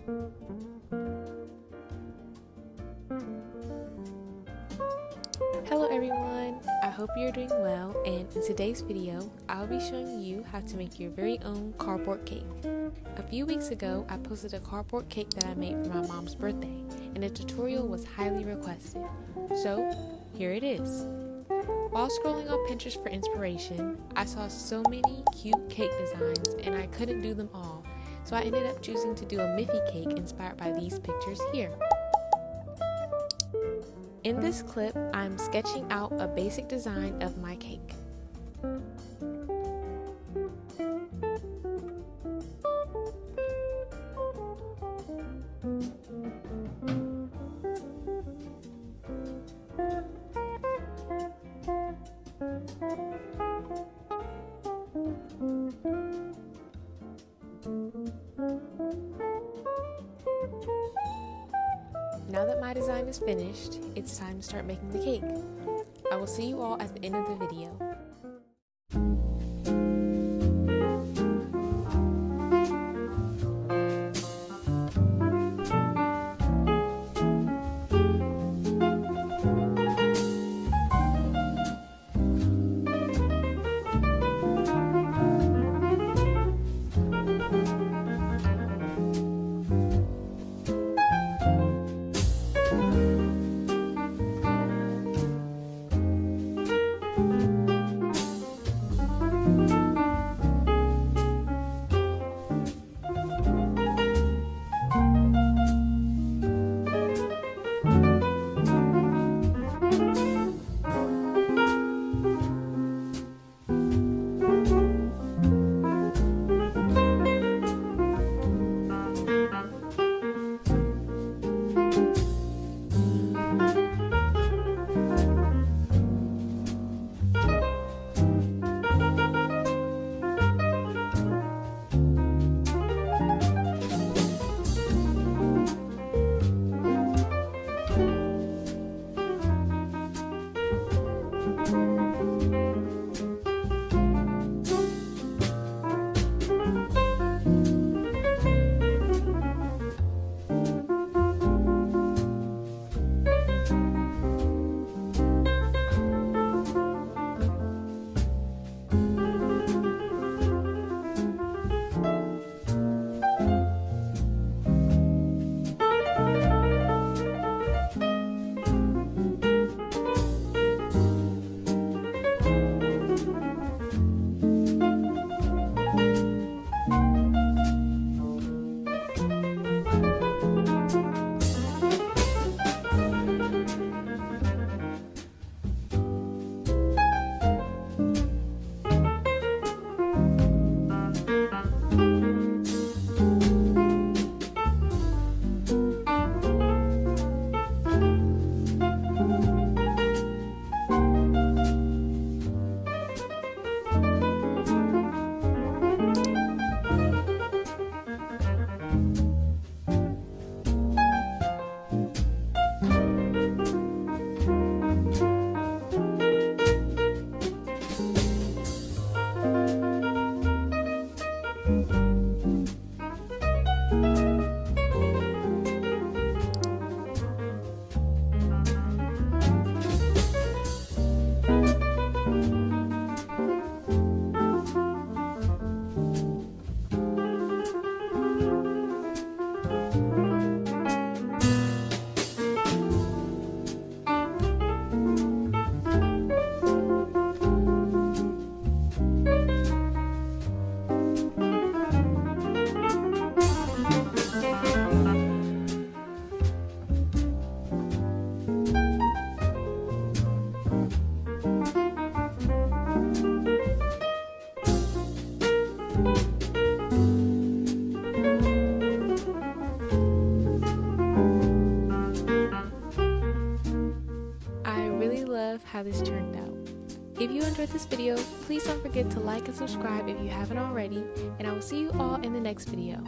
Hello everyone, I hope you're doing well, and in today's video, I'll be showing you how to make your very own cardboard cake. A few weeks ago, I posted a cardboard cake that I made for my mom's birthday, and the tutorial was highly requested. So, here it is. While scrolling on Pinterest for inspiration, I saw so many cute cake designs and I couldn't do them all, so I ended up choosing to do a Miffy cake inspired by these pictures here. In this clip, I'm sketching out a basic design of my cake. Now that my design is finished, it's time to start making the cake. I will see you all at the end of the video. How this turned out. If you enjoyed this video, please don't forget to like and subscribe if you haven't already, and I will see you all in the next video.